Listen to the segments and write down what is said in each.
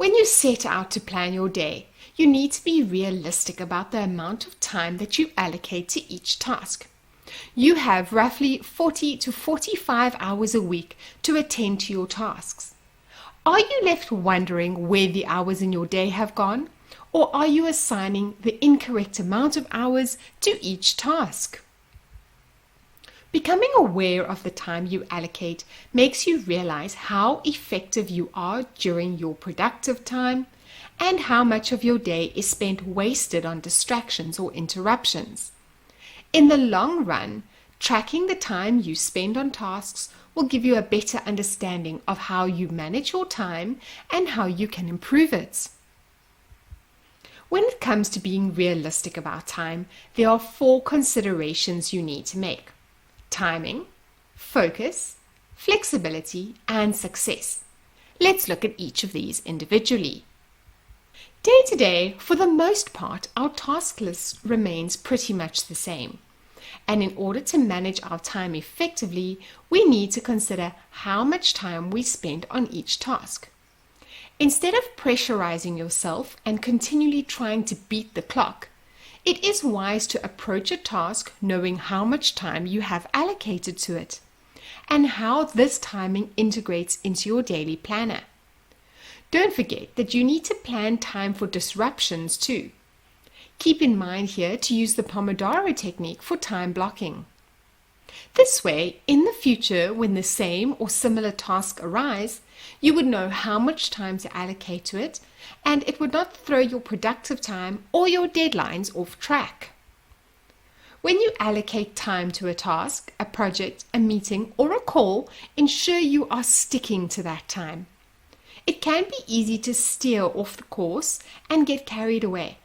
When you set out to plan your day, you need to be realistic about the amount of time that you allocate to each task. You have roughly 40 to 45 hours a week to attend to your tasks. Are you left wondering where the hours in your day have gone? Or are you assigning the incorrect amount of hours to each task? Becoming aware of the time you allocate makes you realize how effective you are during your productive time and how much of your day is spent wasted on distractions or interruptions. In the long run, tracking the time you spend on tasks will give you a better understanding of how you manage your time and how you can improve it. When it comes to being realistic about time, there are 4 considerations you need to make: timing, focus, flexibility, and success. Let's look at each of these individually. Day to day, for the most part, our task list remains pretty much the same. And in order to manage our time effectively, we need to consider how much time we spend on each task. Instead of pressurizing yourself and continually trying to beat the clock, it is wise to approach a task knowing how much time you have allocated to it and how this timing integrates into your daily planner. Don't forget that you need to plan time for disruptions too. Keep in mind here to use the Pomodoro technique for time blocking. This way, in the future, when the same or similar task arise, you would know how much time to allocate to it, and it would not throw your productive time or your deadlines off track. When you allocate time to a task, a project, a meeting, or a call, ensure you are sticking to that time. It can be easy to steer off the course and get carried away,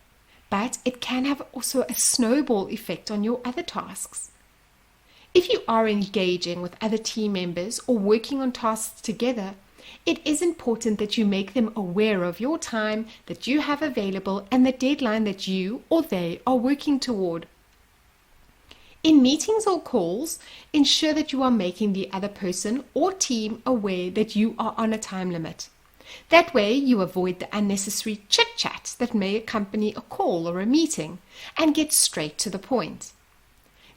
but it can have also a snowball effect on your other tasks. If you are engaging with other team members or working on tasks together, it is important that you make them aware of your time that you have available and the deadline that you or they are working toward. In meetings or calls, ensure that you are making the other person or team aware that you are on a time limit. That way you avoid the unnecessary chit-chat that may accompany a call or a meeting and get straight to the point.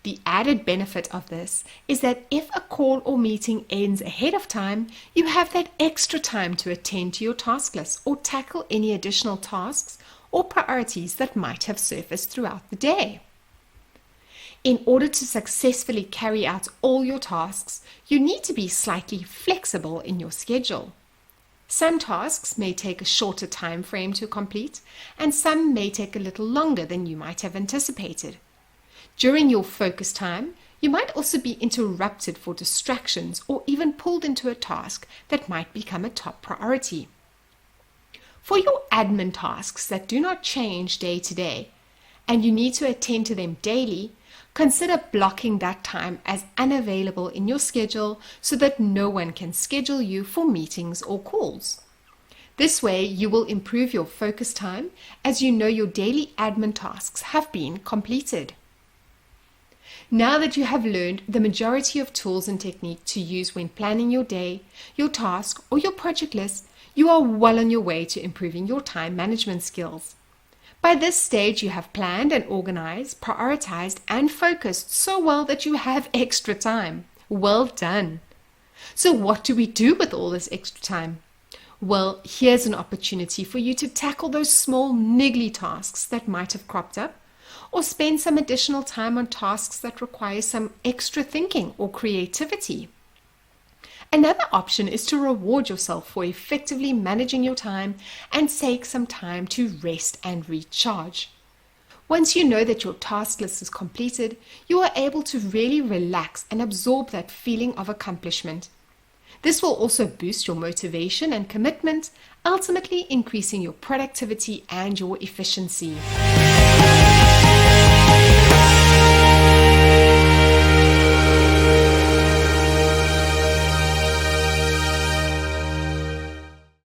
The added benefit of this is that if a call or meeting ends ahead of time, you have that extra time to attend to your task list or tackle any additional tasks or priorities that might have surfaced throughout the day. In order to successfully carry out all your tasks, you need to be slightly flexible in your schedule. Some tasks may take a shorter time frame to complete, and some may take a little longer than you might have anticipated. During your focus time, you might also be interrupted for distractions or even pulled into a task that might become a top priority. For your admin tasks that do not change day to day, and you need to attend to them daily, consider blocking that time as unavailable in your schedule so that no one can schedule you for meetings or calls. This way, you will improve your focus time as you know your daily admin tasks have been completed. Now that you have learned the majority of tools and techniques to use when planning your day, your task, or your project list, you are well on your way to improving your time management skills. By this stage, you have planned and organized, prioritized, and focused so well that you have extra time. Well done! So what do we do with all this extra time? Well, here's an opportunity for you to tackle those small niggly tasks that might have cropped up, or spend some additional time on tasks that require some extra thinking or creativity. Another option is to reward yourself for effectively managing your time and take some time to rest and recharge. Once you know that your task list is completed, you are able to really relax and absorb that feeling of accomplishment. This will also boost your motivation and commitment, ultimately increasing your productivity and your efficiency.